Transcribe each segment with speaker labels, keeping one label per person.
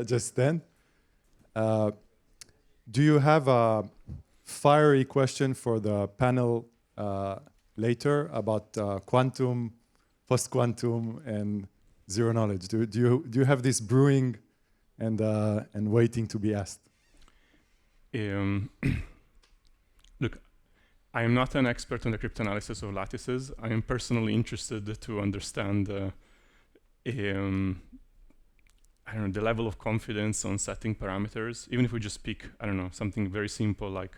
Speaker 1: just then. Do you have a fiery question for the panel later about quantum, post-quantum, and zero knowledge? Do you have this brewing and waiting to be asked?
Speaker 2: Look, I am not an expert on the cryptanalysis of lattices. I am personally interested to understand I don't know, the level of confidence on setting parameters, even if we just pick, I don't know, something very simple like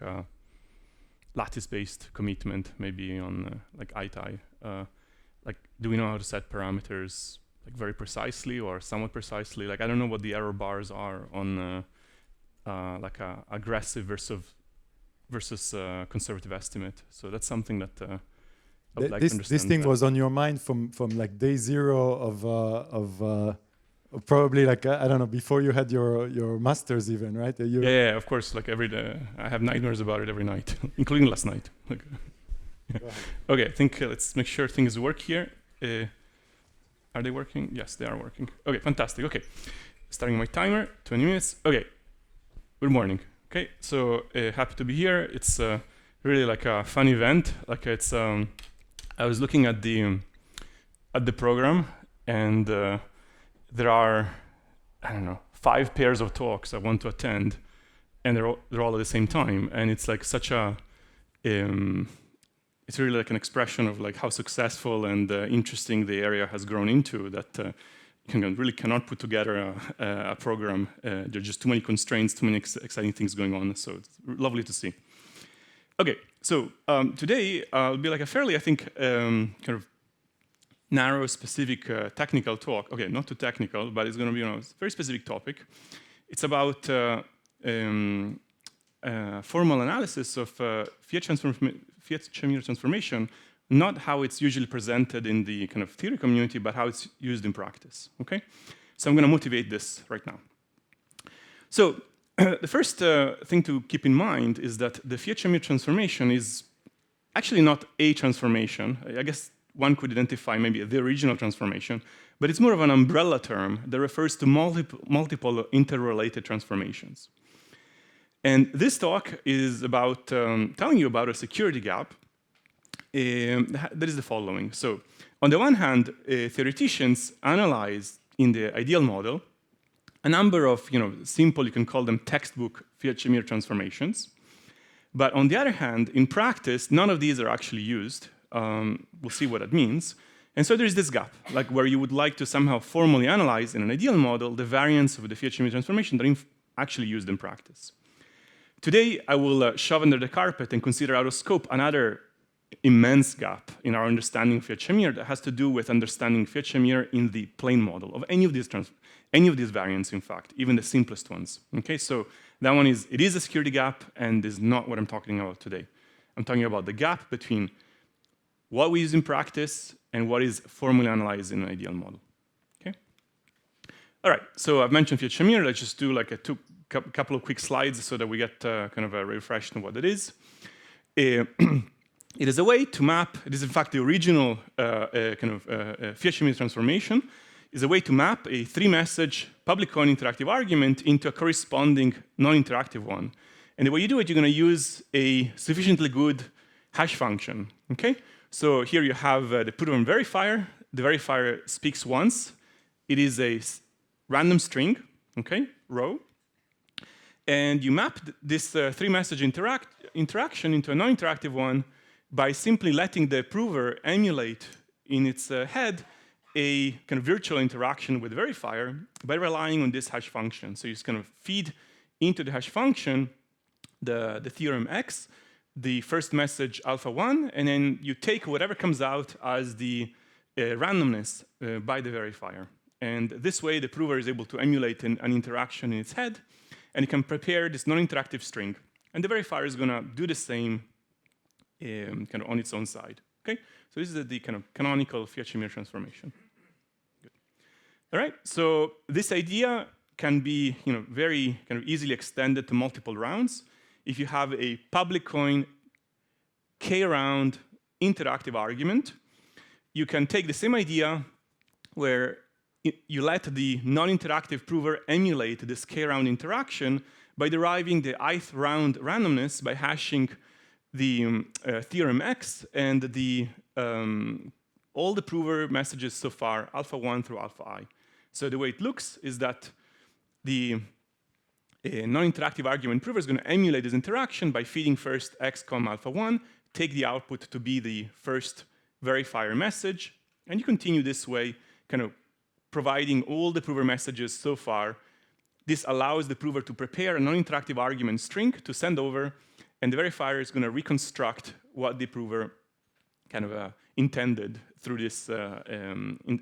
Speaker 2: lattice-based commitment, maybe on like ITI. Like, do we know how to set parameters like very precisely or somewhat precisely? Like, I don't know what the error bars are on like a aggressive versus conservative estimate. So that's something that I would like to understand.
Speaker 1: This thing was on your mind from like day zero of probably like I don't know, before you had your masters even, right?
Speaker 2: Yeah, of course. Like every day, I have nightmares about it every night, including last night. Like, okay, I think let's make sure things work here. Are they working? Yes, they are working. Okay, fantastic. Okay, starting my timer, 20 minutes. Okay, good morning. Okay, so happy to be here. It's really like a fun event. Like it's, I was looking at the program, and there are, I don't know, 5 pairs of talks I want to attend, and they're all at the same time. And it's like such a, it's really like an expression of like how successful and interesting the area has grown into that you really cannot put together a program. There are just too many constraints, too many exciting things going on. So it's lovely to see. Okay, so today will be like a fairly, I think, kind of narrow, specific technical talk. Okay, not too technical, but it's going to be a very specific topic. It's about formal analysis of Fiat Shamir transformation, not how it's usually presented in the kind of theory community, but how it's used in practice. Okay, so I'm going to motivate this right now. So the first thing to keep in mind is that the Fiat Shamir transformation is actually not a transformation. I guess one could identify maybe the original transformation, but it's more of an umbrella term that refers to multiple interrelated transformations. And this talk is about telling you about a security gap that is the following. So on the one hand, theoreticians analyze in the ideal model a number of simple, you can call them textbook Fiat Shamir transformations. But on the other hand, in practice, none of these are actually used. We'll see what that means. And so there's this gap, like where you would like to somehow formally analyze in an ideal model the variance of the Fiat Shamir transformation that are actually used in practice. Today, I will shove under the carpet and consider out of scope another immense gap in our understanding of Fiat Shamir that has to do with understanding Fiat Shamir in the plane model of any of these variants, in fact, even the simplest ones. Okay, so that one is, it is a security gap and is not what I'm talking about today. I'm talking about the gap between what we use in practice and what is formally analyzed in an ideal model. Okay. All right, so I've mentioned Fiat Shamir. Let's just do like a couple of quick slides so that we get kind of a refresh on what it is. It is a way to map, it is in fact the original kind of Fiat Shamir transformation, is a way to map a 3-message public coin interactive argument into a corresponding non-interactive one. And the way you do it, you're going to use a sufficiently good hash function. Okay? So here you have the proven verifier. The verifier speaks once. It is a random string, okay, row. And you map this 3-message interaction into a non-interactive one by simply letting the prover emulate in its head a kind of virtual interaction with the verifier by relying on this hash function. So you just kind of feed into the hash function the theorem X, the first message alpha 1, and then you take whatever comes out as the randomness by the verifier. And this way, the prover is able to emulate an interaction in its head, and it can prepare this non-interactive string. And the verifier is going to do the same kind of on its own side. Okay, so this is the kind of canonical Fiat Shamir transformation. Good. All right, so this idea can be very kind of easily extended to multiple rounds. If you have a public coin k-round interactive argument, you can take the same idea where you let the non-interactive prover emulate this k-round interaction by deriving the ith round randomness by hashing the theorem X and the all the prover messages so far, alpha 1 through alpha I. So the way it looks is that the non-interactive argument prover is going to emulate this interaction by feeding first X, alpha 1, take the output to be the first verifier message, and you continue this way, kind of providing all the prover messages so far. This allows the prover to prepare a non-interactive argument string to send over, and the verifier is going to reconstruct what the prover kind of intended through this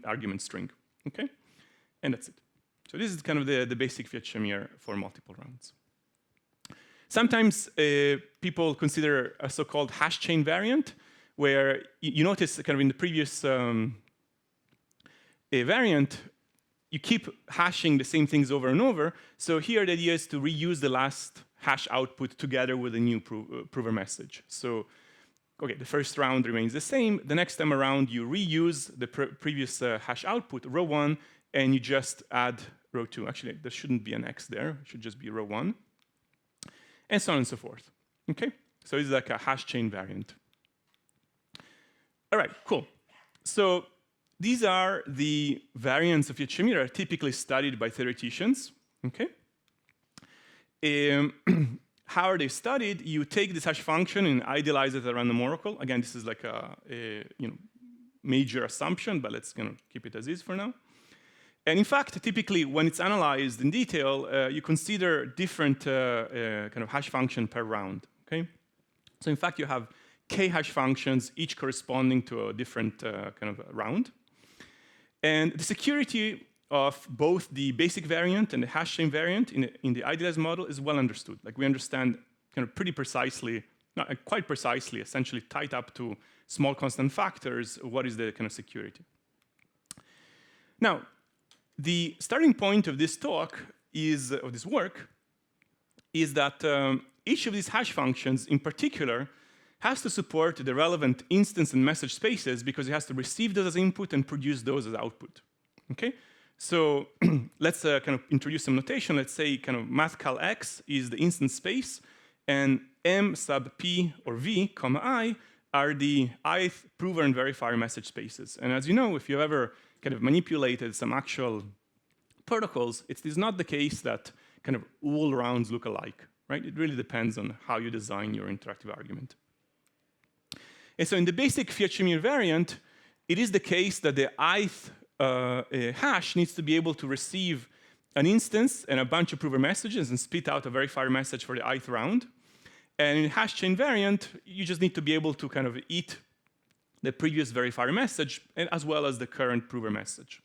Speaker 2: argument string. Okay, and that's it. So this is kind of the basic Fiat Shamir for multiple rounds. Sometimes people consider a so-called hash chain variant, where you notice kind of in the previous variant, you keep hashing the same things over and over. So here the idea is to reuse the last hash output together with a new prover message. So, okay, the first round remains the same. The next time around, you reuse the previous hash output, row 1, and you just add row 2. Actually, there shouldn't be an X there. It should just be row 1. And so on and so forth. Okay? So it's like a hash chain variant. All right, cool. So these are the variants of Fiat Shamir that are typically studied by theoreticians. Okay? How are they studied? You take this hash function and idealize it as a random oracle. Again, this is like a major assumption, but let's keep it as is for now. And in fact, typically, when it's analyzed in detail, you consider different kind of hash function per round. Okay? So in fact, you have k hash functions, each corresponding to a different kind of round. And the security of both the basic variant and the hash chain variant in the idealized model is well understood. Like we understand kind of pretty precisely, quite precisely, essentially tied up to small constant factors, what is the kind of security. Now, the starting point of this talk is, of this work, is that each of these hash functions in particular has to support the relevant instance and message spaces because it has to receive those as input and produce those as output. Okay? So let's kind of introduce some notation. Let's say kind of mathcal X is the instance space, and M sub P or V, comma I are the ith prover and verifier message spaces. And as you know, if you've ever kind of manipulated some actual protocols, it is not the case that kind of all rounds look alike, right? It really depends on how you design your interactive argument. And so in the basic Fiat Shamir variant, it is the case that the ith hash needs to be able to receive an instance and a bunch of prover messages and spit out a verifier message for the ith round. And in hash chain variant, you just need to be able to kind of eat the previous verifier message as well as the current prover message.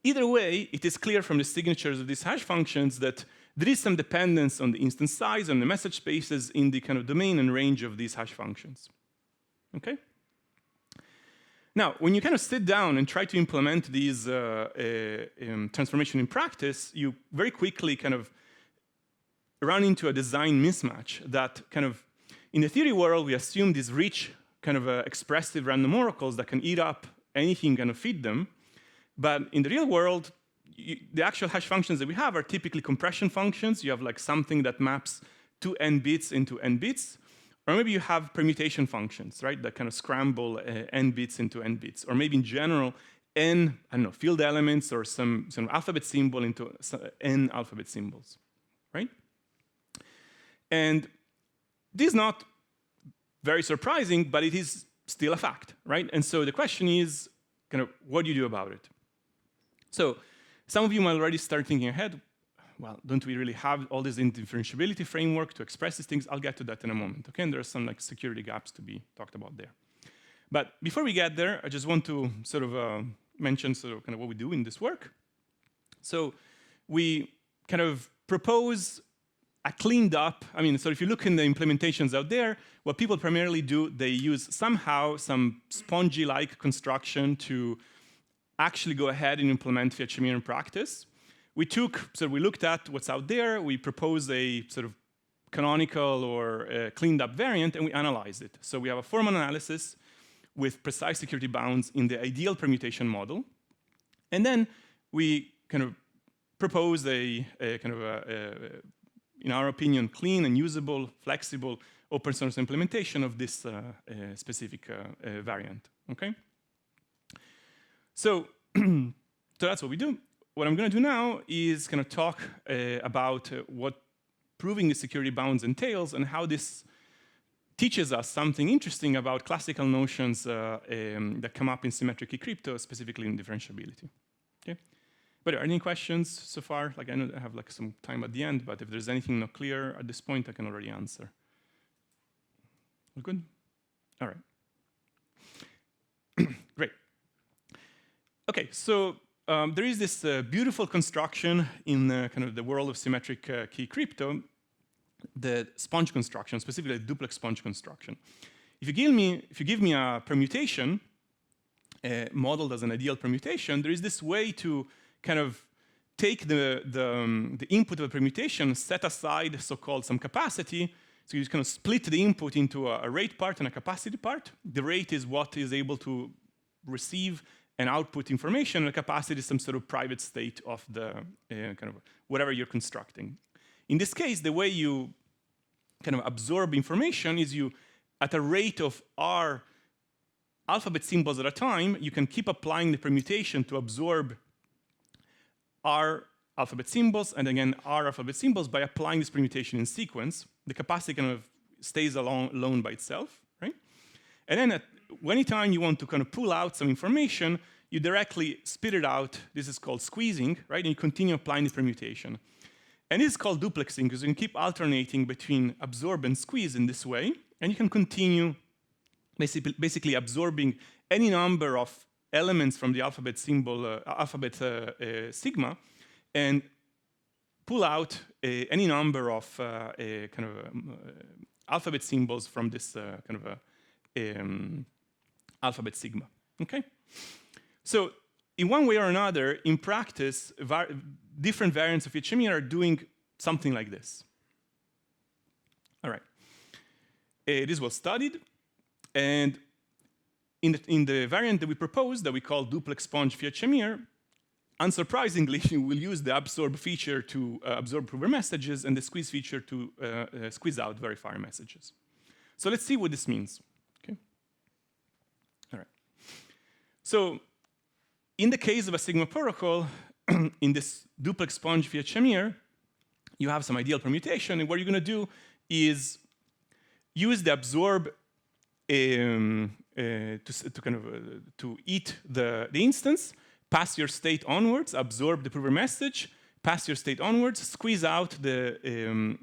Speaker 2: Either way, it is clear from the signatures of these hash functions that there is some dependence on the instance size and the message spaces in the kind of domain and range of these hash functions. Okay? Now, when you kind of sit down and try to implement these transformation in practice, you very quickly kind of run into a design mismatch that kind of, in the theory world, we assume these rich kind of expressive random oracles that can eat up anything and feed them. But in the real world, the actual hash functions that we have are typically compression functions. You have like something that maps 2 n bits into n bits. Or maybe you have permutation functions, right, that kind of scramble n bits into n bits. Or maybe in general, n, I don't know, field elements or some alphabet symbol into n alphabet symbols, right? And this is not very surprising, but it is still a fact, right? And so the question is, kind of, what do you do about it? So some of you might already start thinking ahead, well, don't we really have all this indifferentiability framework to express these things? I'll get to that in a moment, okay? And there are some like security gaps to be talked about there. But before we get there, I just want to sort of mention sort of kind of what we do in this work. So we kind of propose a cleaned up, I mean, so if you look in the implementations out there, what people primarily do, they use somehow some spongy-like construction to actually go ahead and implement Fiat Shamir in practice. We looked at what's out there, we proposed a sort of canonical or cleaned up variant, and we analyzed it. So we have a formal analysis with precise security bounds in the ideal permutation model. And then we kind of propose a kind of in our opinion, clean and usable, flexible, open source implementation of this specific variant, okay? So, so that's what we do. What I'm gonna do now is kind of talk about what proving the security bounds entails and how this teaches us something interesting about classical notions that come up in symmetric key crypto, specifically in differentiability, okay? But are there any questions so far? Like I know I have like some time at the end, but if there's anything not clear at this point, I can already answer. All good? All right. Great. Okay, so there is this beautiful construction in kind of the world of symmetric key crypto, the sponge construction, specifically the duplex sponge construction. If you give me a permutation, modeled as an ideal permutation, there is this way to kind of take the input of a permutation, set aside so-called some capacity. So you just kind of split the input into a rate part and a capacity part. The rate is what is able to receive and output information, and the capacity is some sort of private state of the kind of whatever you're constructing. In this case, the way you kind of absorb information is you, at a rate of r alphabet symbols at a time, you can keep applying the permutation to absorb r alphabet symbols, and again r alphabet symbols by applying this permutation in sequence. The capacity kind of stays alone by itself, right? And then at any time you want to kind of pull out some information, you directly spit it out. This is called squeezing, right? And you continue applying this permutation. And this is called duplexing, because you can keep alternating between absorb and squeeze in this way, and you can continue basically absorbing any number of elements from the alphabet symbol, sigma, and pull out any number of alphabet symbols from this alphabet sigma. Okay, so in one way or another, in practice, different variants of Shamir are doing something like this. All right, this was studied, and in the variant that we proposed, that we call duplex sponge Fiat Shamir, unsurprisingly, we'll use the absorb feature to absorb prover messages and the squeeze feature to squeeze out verifier messages. So let's see what this means. Okay. All right. So in the case of a Sigma protocol, in this duplex sponge Fiat Shamir, you have some ideal permutation, and what you're going to do is use the absorb to eat the instance, pass your state onwards, absorb the prover message, pass your state onwards, squeeze out the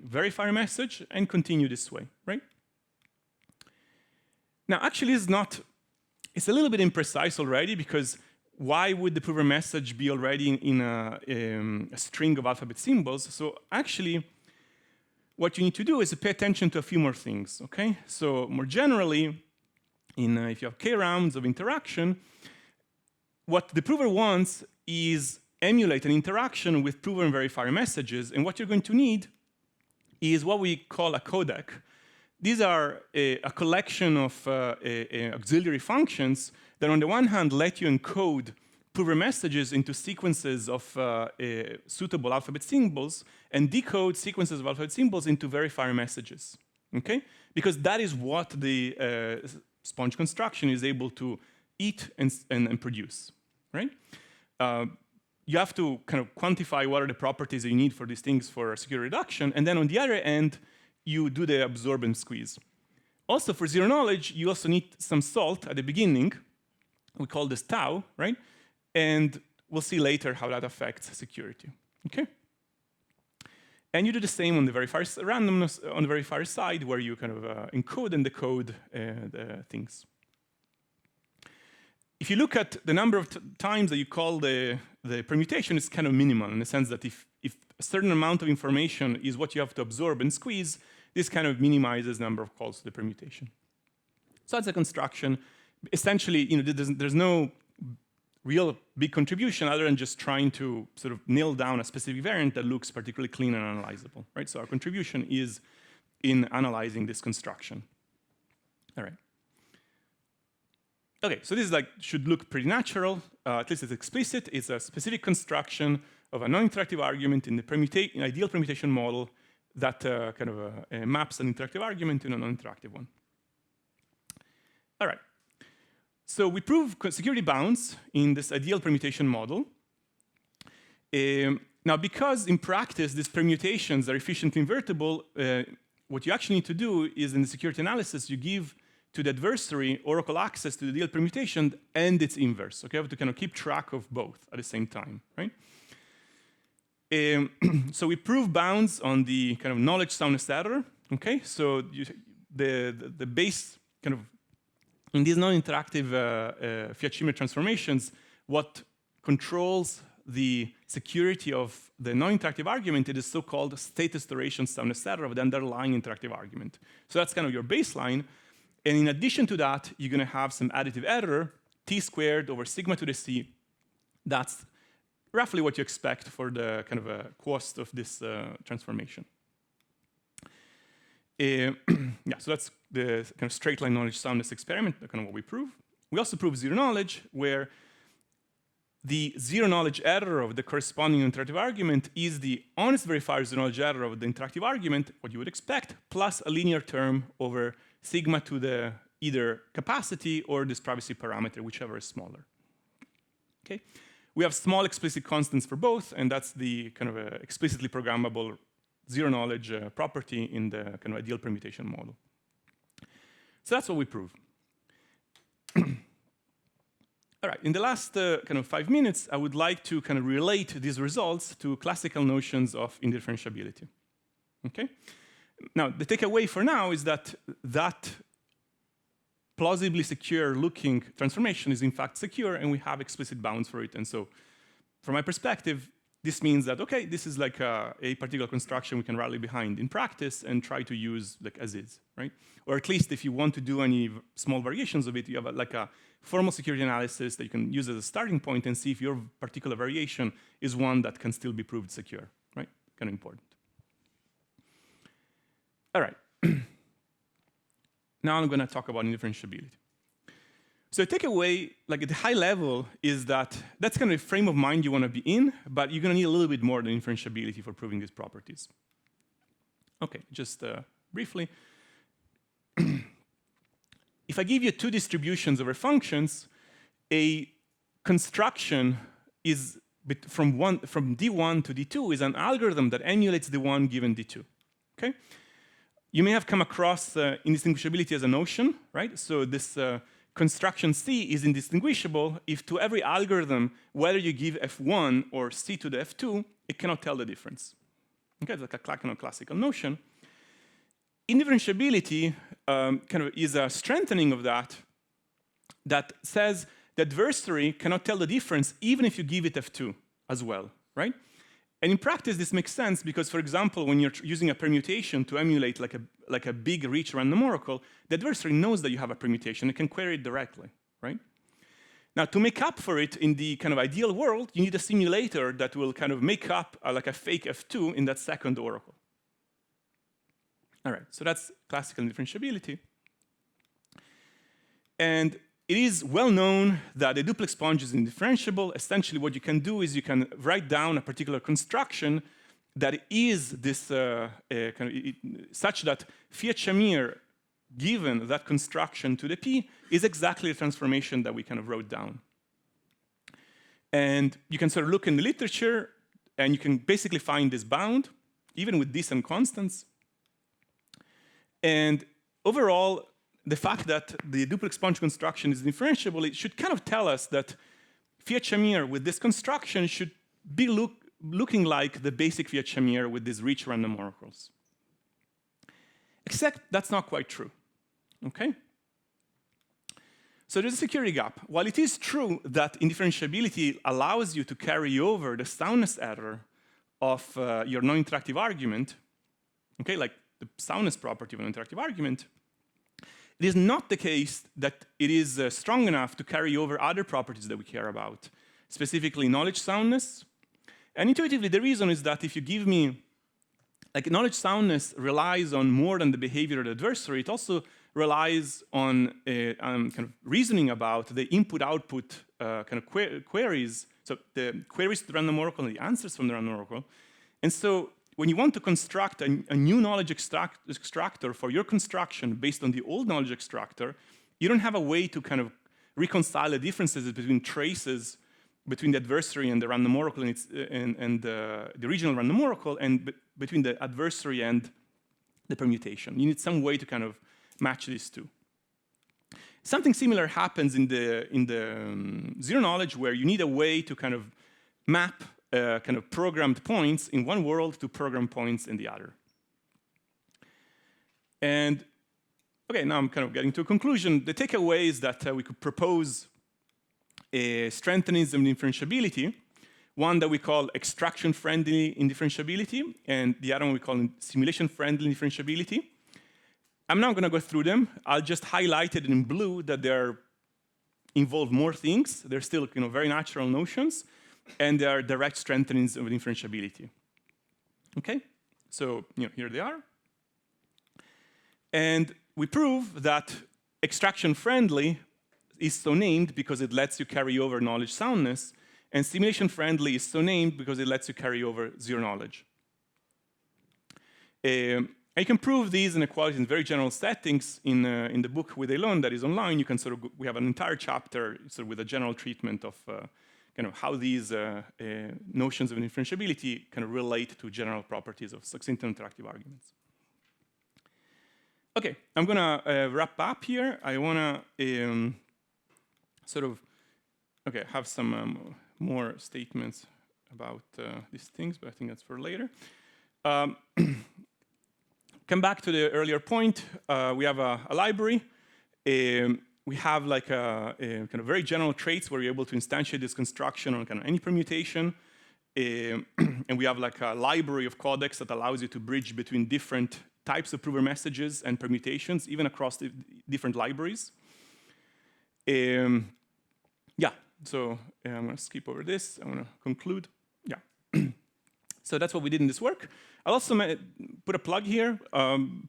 Speaker 2: verifier message, and continue this way, right? Now, actually, it's a little bit imprecise already, because why would the prover message be already in a string of alphabet symbols? So actually, what you need to do is to pay attention to a few more things, okay? So more generally, if you have k rounds of interaction, what the prover wants is emulate an interaction with prover and verifier messages, and what you're going to need is what we call a codec. These are a collection of auxiliary functions that on the one hand let you encode prover messages into sequences of suitable alphabet symbols and decode sequences of alphabet symbols into verifier messages, okay? Because that is what the sponge construction is able to eat and produce, right? You have to kind of quantify what are the properties that you need for these things for security reduction, and then on the other end, you do the absorb and squeeze. Also, for zero knowledge, you also need some salt at the beginning. We call this tau, right? And we'll see later how that affects security, okay? And you do the same on the verifier randomness on the verifier side, where you kind of encode and decode the things. If you look at the number of times that you call the permutation, it's kind of minimal in the sense that if a certain amount of information is what you have to absorb and squeeze, this kind of minimizes the number of calls to the permutation. So that's a construction. Essentially, there's no real big contribution other than just trying to sort of nail down a specific variant that looks particularly clean and analyzable, right? So our contribution is in analyzing this construction. All right. Okay, so this is like should look pretty natural. At least it's explicit. It's a specific construction of a non-interactive argument in the ideal permutation model that kind of maps an interactive argument to a non-interactive one. All right. So we prove security bounds in this ideal permutation model. Now, because in practice these permutations are efficiently invertible, what you actually need to do is in the security analysis, you give to the adversary oracle access to the ideal permutation and its inverse. Okay, you have to kind of keep track of both at the same time, right? So we prove bounds on the kind of knowledge soundness error. Okay, so the base kind of in these non-interactive Fiat-Shamir transformations, what controls the security of the non-interactive argument is so-called status duration soundness error of the underlying interactive argument. So that's kind of your baseline. And in addition to that, you're going to have some additive error, t squared over sigma to the c. That's roughly what you expect for the kind of cost of this transformation. Yeah, so that's the kind of straight line knowledge soundness experiment, kind of what we prove. We also prove zero knowledge, where the zero knowledge error of the corresponding interactive argument is the honest verifier zero knowledge error of the interactive argument, what you would expect, plus a linear term over sigma to the either capacity or this privacy parameter, whichever is smaller. Okay, we have small explicit constants for both, and that's the kind of explicitly programmable zero knowledge property in the kind of ideal permutation model. So that's what we prove. All right, in the last kind of 5 minutes, I would like to kind of relate these results to classical notions of indifferentiability. Okay? Now, the takeaway for now is that that plausibly secure looking transformation is in fact secure, and we have explicit bounds for it. And so, from my perspective, this means that, okay, this is like a particular construction we can rally behind in practice and try to use like as is, right? Or at least if you want to do any small variations of it, you have like a formal security analysis that you can use as a starting point and see if your particular variation is one that can still be proved secure, right? Kind of important. All right. Now I'm going to talk about indifferentiability. So the takeaway, like at the high level, is that that's kind of the frame of mind you want to be in, but you're going to need a little bit more than indifferentiability for proving these properties. Okay, just briefly. If I give you two distributions over functions, a construction is from D1 to D2 is an algorithm that emulates D1 given D2. Okay? You may have come across indistinguishability as a notion, right? So this construction C is indistinguishable if to every algorithm, whether you give F1 or C to the F2, it cannot tell the difference. Okay, it's like a kind of classical notion. Indifferentiability kind of is a strengthening of that says the adversary cannot tell the difference even if you give it F2 as well, right? And in practice, this makes sense because, for example, when you're using a permutation to emulate like a big rich random oracle, the adversary knows that you have a permutation. It can query it directly, right? Now, to make up for it in the kind of ideal world, you need a simulator that will kind of make up like a fake F2 in that second oracle. All right, so that's classical indifferentiability. And it is well known that a duplex sponge is indifferentiable. Essentially, what you can do is you can write down a particular construction that is this such that Fiat-Shamir, given that construction to the P, is exactly the transformation that we kind of wrote down. And you can sort of look in the literature, and you can basically find this bound, even with decent constants. And overall, the fact that the duplex sponge construction is differentiable, it should kind of tell us that Fiat-Shamir with this construction should be looking like the basic Fiat-Shamir with these rich random oracles. Except that's not quite true, okay? So there's a security gap. While it is true that indifferentiability allows you to carry over the soundness error of your non-interactive argument, okay, like the soundness property of an interactive argument, it is not the case that it is strong enough to carry over other properties that we care about, specifically knowledge soundness. And intuitively, the reason is that if you give me, like knowledge soundness relies on more than the behavior of the adversary, it also relies on kind of reasoning about the input-output kind of queries, so the queries to the random oracle and the answers from the random oracle. And so when you want to construct a new knowledge extractor for your construction based on the old knowledge extractor, you don't have a way to kind of reconcile the differences between traces between the adversary and the random oracle and the original random oracle, and between the adversary and the permutation. You need some way to kind of match these two. Something similar happens in the zero knowledge, where you need a way to kind of map kind of programmed points in one world to programmed points in the other. And okay, now I'm kind of getting to a conclusion. The takeaway is that we could propose strengthenings of differentiability, one that we call extraction-friendly indifferentiability, and the other one we call simulation-friendly differentiability. I'm not going to go through them. I'll just highlight it in blue that they involve more things. They're still very natural notions, and they are direct strengthenings of differentiability. Okay, so here they are. And we prove that extraction-friendly is so named because it lets you carry over knowledge soundness, and simulation-friendly is so named because it lets you carry over zero knowledge. I can prove these inequalities in very general settings in the book with Elon that is online. You can we have an entire chapter with a general treatment of kind of how these notions of differentiability kind of relate to general properties of succinct and interactive arguments. Okay, I'm gonna wrap up here. I wanna have some more statements about these things, but I think that's for later. Come back to the earlier point. We have a library. We have like a kind of very general traits where you're able to instantiate this construction on kind of any permutation. And we have like a library of codecs that allows you to bridge between different types of prover messages and permutations, even across the different libraries. Yeah, so I'm going to skip over this. I'm going to conclude. Yeah. So that's what we did in this work. I'll also put a plug here,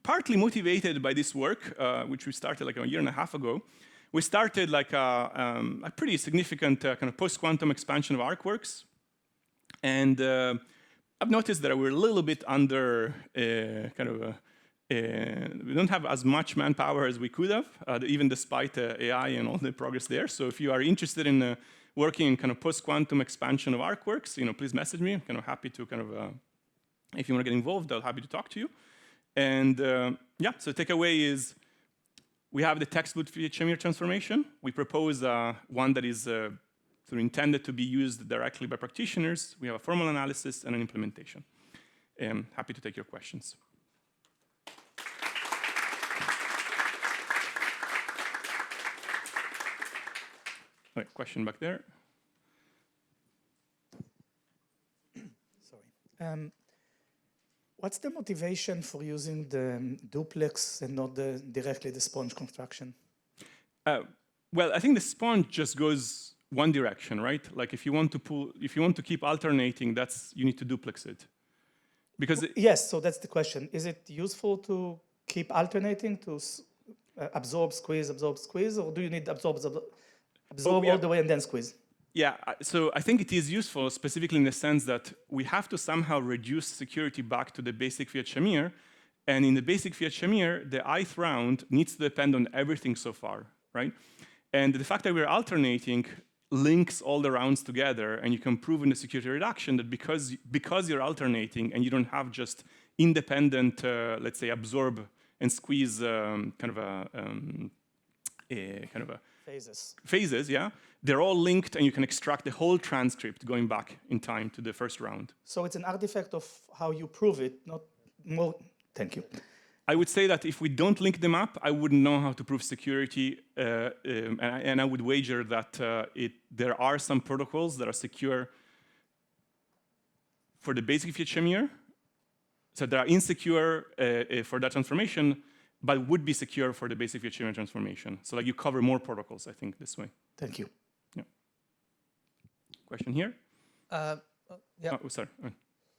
Speaker 2: partly motivated by this work, which we started like a year and a half ago. We started like a pretty significant kind of post-quantum expansion of ArcWorks. And I've noticed that we're a little bit under we don't have as much manpower as we could have, even despite AI and all the progress there. So if you are interested in working in kind of post-quantum expansion of ArcWorks, please message me. I'm kind of happy to kind of, if you want to get involved, I'll happy to talk to you. And yeah, so takeaway is we have the textbook Fiat Shamir transformation. We propose one that is intended to be used directly by practitioners. We have a formal analysis and an implementation. Happy to take your questions. All right, question back there.
Speaker 3: Sorry. What's the motivation for using the duplex and not directly the sponge construction?
Speaker 2: Well, I think the sponge just goes one direction, right? Like if you want to keep alternating, you need to duplex it. Because
Speaker 3: yes, so that's the question. Is it useful to keep alternating, to absorb, squeeze, or do you need absorb all the way and then squeeze?
Speaker 2: Yeah, so I think it is useful, specifically in the sense that we have to somehow reduce security back to the basic Fiat Shamir. And in the basic Fiat Shamir, the ith round needs to depend on everything so far, right? And the fact that we're alternating links all the rounds together, and you can prove in the security reduction that because you're alternating and you don't have just independent, let's say, absorb and squeeze phases, yeah, they're all linked, and you can extract the whole transcript going back in time to the first round.
Speaker 3: So it's an artifact of how you prove it, not more. Thank you.
Speaker 2: I would say that if we don't link them up, I wouldn't know how to prove security, and I would wager that there are some protocols that are secure for the basic Fiat Shamir, so they are insecure for that transformation, but would be secure for the basic Fiat Shamir transformation. So like you cover more protocols, I think, this way.
Speaker 3: Thank you.
Speaker 2: Yeah. Question here?
Speaker 4: Yeah.
Speaker 2: Oh, sorry.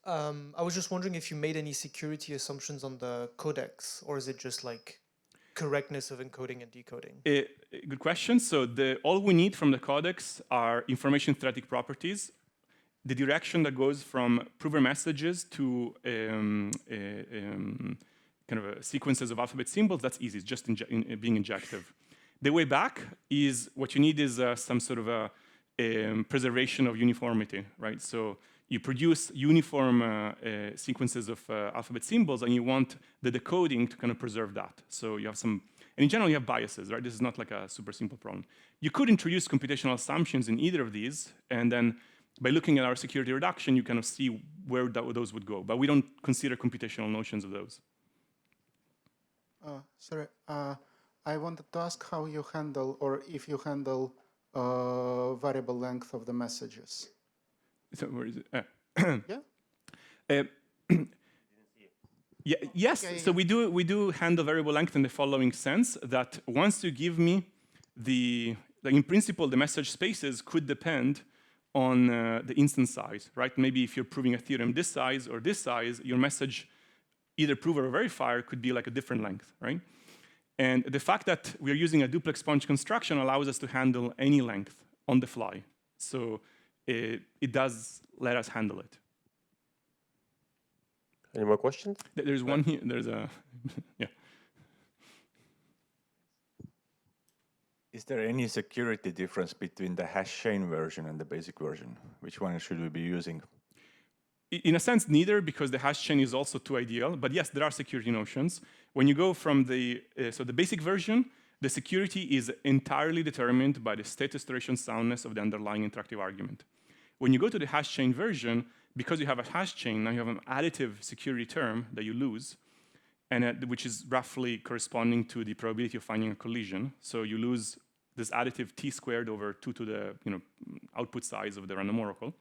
Speaker 4: I was just wondering if you made any security assumptions on the codecs, or is it just like correctness of encoding and decoding?
Speaker 2: Good question. So all we need from the codecs are information theoretic properties. The direction that goes from prover messages to sequences of alphabet symbols, that's easy. It's just being injective. The way back is what you need is some sort of a preservation of uniformity, right? So you produce uniform sequences of alphabet symbols, and you want the decoding to kind of preserve that. So you have some, and in general, you have biases, right? This is not like a super simple problem. You could introduce computational assumptions in either of these, and then by looking at our security reduction, you kind of see where those would go. But we don't consider computational notions of those.
Speaker 5: Sorry, I wanted to ask how you handle, or if you handle, variable length of the messages.
Speaker 2: So where is it?
Speaker 5: Yeah.
Speaker 2: Yes.
Speaker 5: Okay.
Speaker 2: So we do handle variable length in the following sense that once you give me in principle, the message spaces could depend on the instance size, right? Maybe if you're proving a theorem this size or this size, your message, either prover or verifier, could be like a different length, right? And the fact that we're using a duplex sponge construction allows us to handle any length on the fly. So it does let us handle it.
Speaker 6: Any more questions?
Speaker 2: There's one here. There's a, yeah.
Speaker 7: Is there any security difference between the hash chain version and the basic version? Which one should we be using?
Speaker 2: In a sense, neither, because the hash chain is also too ideal. But yes, there are security notions. When you go from the basic version, the security is entirely determined by the state restoration soundness of the underlying interactive argument. When you go to the hash chain version, because you have a hash chain, now you have an additive security term that you lose, and which is roughly corresponding to the probability of finding a collision. So you lose this additive t squared over 2 to the output size of the random oracle.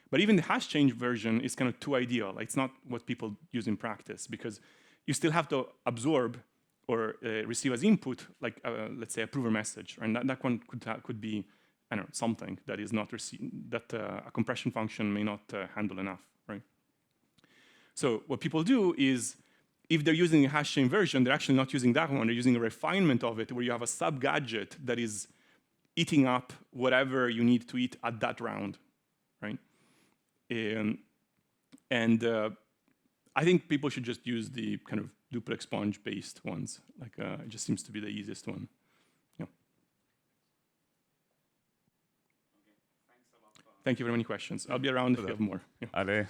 Speaker 2: But even the hash chain version is kind of too ideal. It's not what people use in practice, because you still have to absorb or receive as input, like let's say a prover message, and that one could be, I don't know, something that is not that a compression function may not handle enough, right? So what people do is, if they're using a hash chain version, they're actually not using that one. They're using a refinement of it, where you have a sub gadget that is eating up whatever you need to eat at that round, right? I think people should just use the kind of duplex sponge based ones. Like it just seems to be the easiest one. Yeah. Thank you for many questions. I'll be around if you have more. Yeah.
Speaker 8: Ale.